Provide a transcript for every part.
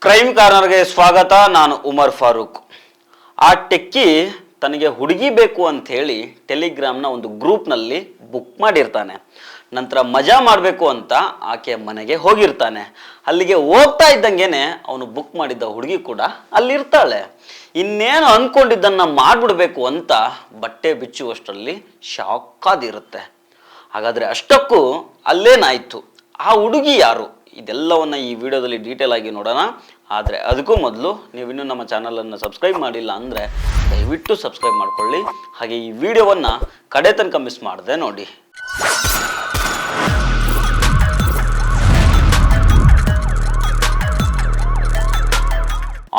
Crime ಕಾರ್ನರ್ಗೆ ಸ್ವಾಗತ. ನಾನು ಉಮರ್ ಫಾರೂಕ್. ಆ ಟೆಕ್ಕಿ ತನಗೆ ಹುಡುಗಿ ಬೇಕು ಅಂತ ಹೇಳಿ ಟೆಲಿಗ್ರಾಮ್ನ ಒಂದು ಗ್ರೂಪ್ನಲ್ಲಿ ಬುಕ್ ಮಾಡಿರ್ತಾನೆ. ನಂತರ ಮಜಾ ಮಾಡಬೇಕು ಅಂತ ಆಕೆ ಮನೆಗೆ ಹೋಗಿರ್ತಾನೆ. ಅಲ್ಲಿಗೆ ಹೋಗ್ತಾ ಇದ್ದಂಗೆನೆ ಅವನು ಬುಕ್ ಮಾಡಿದ್ದ ಹುಡುಗಿ ಕೂಡ ಅಲ್ಲಿರ್ತಾಳೆ. ಇನ್ನೇನು ಅಂದ್ಕೊಂಡಿದ್ದನ್ನು ಮಾಡಿಬಿಡ್ಬೇಕು ಅಂತ ಬಟ್ಟೆ ಬಿಚ್ಚುವಷ್ಟರಲ್ಲಿ ಶಾಕ್ ಆದಿರುತ್ತೆ. ಹಾಗಾದರೆ ಅಷ್ಟಕ್ಕೂ ಅಲ್ಲೇನಾಯಿತು, ಆ ಹುಡುಗಿ ಯಾರು, ಇದೆಲ್ಲವನ್ನ ಈ ವಿಡಿಯೋದಲ್ಲಿ ಡೀಟೇಲ್ ಆಗಿ ನೋಡೋಣ. ಆದರೆ ಅದಕ್ಕೂ ಮೊದಲು ನೀವಿನ್ನೂ ನಮ್ಮ ಚಾನಲನ್ನು ಸಬ್ಸ್ಕ್ರೈಬ್ ಮಾಡಿಲ್ಲ ಅಂದರೆ ದಯವಿಟ್ಟು ಸಬ್ಸ್ಕ್ರೈಬ್ ಮಾಡ್ಕೊಳ್ಳಿ. ಹಾಗೆ ಈ ವಿಡಿಯೋವನ್ನು ಕಡೆ ತನಕ ಮಿಸ್ ಮಾಡದೆ ನೋಡಿ.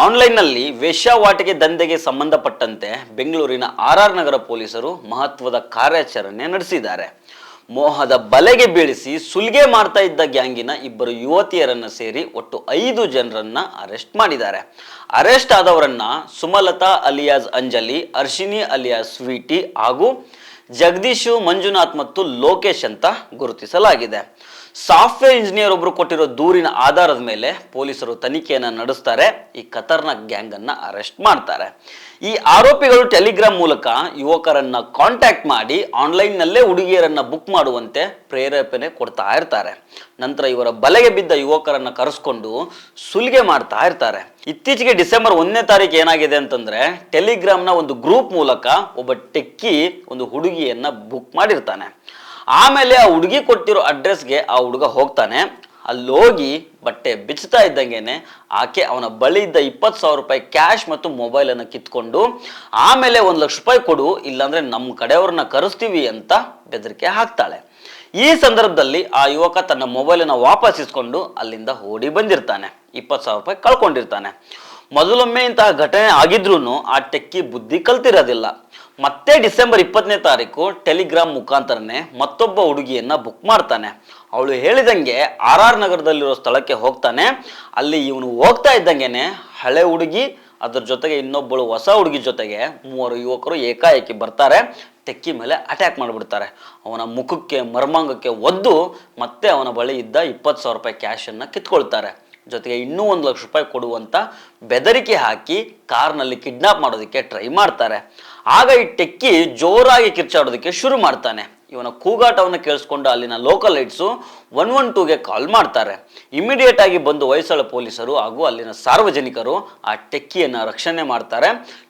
ಆನ್ಲೈನ್ನಲ್ಲಿ ವೇಶ್ಯಾವಾಟಿಕೆ ದಂಧೆಗೆ ಸಂಬಂಧಪಟ್ಟಂತೆ ಬೆಂಗಳೂರಿನ RR ನಗರ ಪೊಲೀಸರು ಮಹತ್ವದ ಕಾರ್ಯಾಚರಣೆ ನಡೆಸಿದ್ದಾರೆ. ಮೋಹದ ಬಲೆಗೆ ಬೀಳಿಸಿ ಸುಲಿಗೆ ಮಾಡ್ತಾ ಇದ್ದ ಗ್ಯಾಂಗಿನ ಇಬ್ಬರು ಯುವತಿಯರನ್ನ ಸೇರಿ ಒಟ್ಟು 5 ಜನರನ್ನ ಅರೆಸ್ಟ್ ಮಾಡಿದ್ದಾರೆ. ಅರೆಸ್ಟ್ ಆದವರನ್ನ Sumalatha alias Anjali, Arshini alias Sweety ಹಾಗೂ ಜಗದೀಶು, ಮಂಜುನಾಥ್ ಮತ್ತು ಲೋಕೇಶ್ ಅಂತ ಗುರುತಿಸಲಾಗಿದೆ. ಸಾಫ್ಟ್ವೇರ್ ಇಂಜಿನಿಯರ್ ಒಬ್ರು ಕೊಟ್ಟಿರೋ ದೂರಿನ ಆಧಾರದ ಮೇಲೆ ಪೊಲೀಸರು ತನಿಖೆಯನ್ನು ನಡೆಸ್ತಾರೆ. ಈ ಖತರ್ನಾಕ್ ಗ್ಯಾಂಗ್ ಅನ್ನ ಅರೆಸ್ಟ್ ಮಾಡ್ತಾರೆ. ಈ ಆರೋಪಿಗಳು ಟೆಲಿಗ್ರಾಮ್ ಮೂಲಕ ಯುವಕರನ್ನ ಕಾಂಟ್ಯಾಕ್ಟ್ ಮಾಡಿ ಆನ್ಲೈನ್ನಲ್ಲೇ ಹುಡುಗಿಯರನ್ನ ಬುಕ್ ಮಾಡುವಂತೆ ಪ್ರೇರೇಪಣೆ ಕೊಡ್ತಾ ಇರ್ತಾರೆ. ನಂತರ ಇವರ ಬಲೆಗೆ ಬಿದ್ದ ಯುವಕರನ್ನ ಕರೆಸ್ಕೊಂಡು ಸುಲಿಗೆ ಮಾಡ್ತಾ ಇರ್ತಾರೆ. ಇತ್ತೀಚೆಗೆ ಡಿಸೆಂಬರ್ 1ನೇ ತಾರೀಕು ಏನಾಗಿದೆ ಅಂತಂದ್ರೆ, ಟೆಲಿಗ್ರಾಮ್ನ ಒಂದು ಗ್ರೂಪ್ ಮೂಲಕ ಒಬ್ಬ ಟೆಕ್ಕಿ ಒಂದು ಹುಡುಗಿಯನ್ನ ಬುಕ್ ಮಾಡಿರ್ತಾನೆ. ಆಮೇಲೆ ಆ ಹುಡುಗಿ ಕೊಟ್ಟಿರೋ ಅಡ್ರೆಸ್ಗೆ ಆ ಹುಡುಗ ಹೋಗ್ತಾನೆ. ಅಲ್ಲೋಗಿ ಬಟ್ಟೆ ಬಿಚ್ಚುತ್ತಾ ಇದ್ದಂಗೆನೆ ಆಕೆ ಅವನ ಬಳಿ ಇದ್ದ 20,000 ರೂಪಾಯಿ ಕ್ಯಾಶ್ ಮತ್ತು ಮೊಬೈಲನ್ನು ಕಿತ್ಕೊಂಡು ಆಮೇಲೆ 1 ಲಕ್ಷ ರೂಪಾಯಿ ಕೊಡು, ಇಲ್ಲಾಂದ್ರೆ ನಮ್ಮ ಕಡೆಯವ್ರನ್ನ ಕರೆಸ್ತೀವಿ ಅಂತ ಬೆದರಿಕೆ ಹಾಕ್ತಾಳೆ. ಈ ಸಂದರ್ಭದಲ್ಲಿ ಆ ಯುವಕ ತನ್ನ ಮೊಬೈಲನ್ನು ವಾಪಸ್ ಇಸ್ಕೊಂಡು ಅಲ್ಲಿಂದ ಓಡಿ ಬಂದಿರ್ತಾನೆ. 20,000 ರೂಪಾಯಿ ಕಳ್ಕೊಂಡಿರ್ತಾನೆ. ಮೊದಲೊಮ್ಮೆ ಇಂತಹ ಘಟನೆ ಆಗಿದ್ರೂ ಆ ಟೆಕ್ಕಿ ಬುದ್ಧಿ ಕಲ್ತಿರೋದಿಲ್ಲ. ಮತ್ತೆ ಡಿಸೆಂಬರ್ 20ನೇ ತಾರೀಕು ಟೆಲಿಗ್ರಾಮ್ ಮುಖಾಂತರನೇ ಮತ್ತೊಬ್ಬ ಹುಡುಗಿಯನ್ನ ಬುಕ್ ಮಾಡ್ತಾನೆ. ಅವಳು ಹೇಳಿದಂಗೆ RR ನಗರದಲ್ಲಿರೋ ಸ್ಥಳಕ್ಕೆ ಹೋಗ್ತಾನೆ. ಅಲ್ಲಿ ಇವನು ಹೋಗ್ತಾ ಇದ್ದಂಗೆನೆ ಹಳೆ ಹುಡುಗಿ, ಅದ್ರ ಜೊತೆಗೆ ಇನ್ನೊಬ್ಬಳು ಹೊಸ ಹುಡುಗಿ ಜೊತೆಗೆ 3 ಯುವಕರು ಏಕಾಏಕಿ ಬರ್ತಾರೆ. ಟೆಕ್ಕಿ ಮೇಲೆ ಅಟ್ಯಾಕ್ ಮಾಡಿಬಿಡ್ತಾರೆ. ಅವನ ಮುಖಕ್ಕೆ ಮರ್ಮಾಂಗಕ್ಕೆ ಒದ್ದು ಮತ್ತೆ ಅವನ ಬಳಿ ಇದ್ದ 20,000 ರೂಪಾಯಿ ಕ್ಯಾಶನ್ನು ಕಿತ್ಕೊಳ್ತಾರೆ. ಜೊತೆಗೆ ಇನ್ನೂ 1 ಲಕ್ಷ ರೂಪಾಯಿ ಕೊಡುವಂತ ಬೆದರಿಕೆ ಹಾಕಿ ಕಾರ್ನಲ್ಲಿ ಕಿಡ್ನಾಪ್ ಮಾಡೋದಕ್ಕೆ ಟ್ರೈ ಮಾಡ್ತಾರೆ. ಆಗ ಈ ಟೆಕ್ಕಿ ಜೋರಾಗಿ ಕಿರ್ಚಾಡೋದಕ್ಕೆ ಶುರು ಮಾಡ್ತಾನೆ. ಇವನ ಕೂಗಾಟವನ್ನು ಕೇಳಿಸ್ಕೊಂಡು ಅಲ್ಲಿನ ಲೋಕಲ್ ಲೈಟ್ಸು 112ಗೆ ಕಾಲ್ ಮಾಡ್ತಾರೆ. ಇಮಿಡಿಯೇಟ್ ಆಗಿ ಬಂದು ಹೊಯ್ಸಳ ಪೊಲೀಸರು ಹಾಗೂ ಅಲ್ಲಿನ ಸಾರ್ವಜನಿಕರು ಆ ಟೆಕ್ಕಿಯನ್ನು ರಕ್ಷಣೆ ಮಾಡ್ತಾರೆ.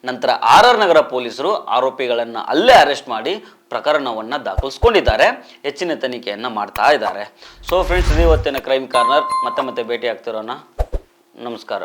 ನಂತರ RR ನಗರ ಪೊಲೀಸರು ಆರೋಪಿಗಳನ್ನು ಅಲ್ಲೇ ಅರೆಸ್ಟ್ ಮಾಡಿ ಪ್ರಕರಣವನ್ನು ದಾಖಲಿಸ್ಕೊಂಡಿದ್ದಾರೆ. ಹೆಚ್ಚಿನ ತನಿಖೆಯನ್ನು ಮಾಡ್ತಾ ಇದ್ದಾರೆ. ಸೊ ಫ್ರೆಂಡ್ಸ್, ಇದು ಇವತ್ತಿನ ಕ್ರೈಮ್ ಕಾರ್ನರ್. ಮತ್ತೆ ಭೇಟಿ ಆಗ್ತಿರೋಣ. ನಮಸ್ಕಾರ.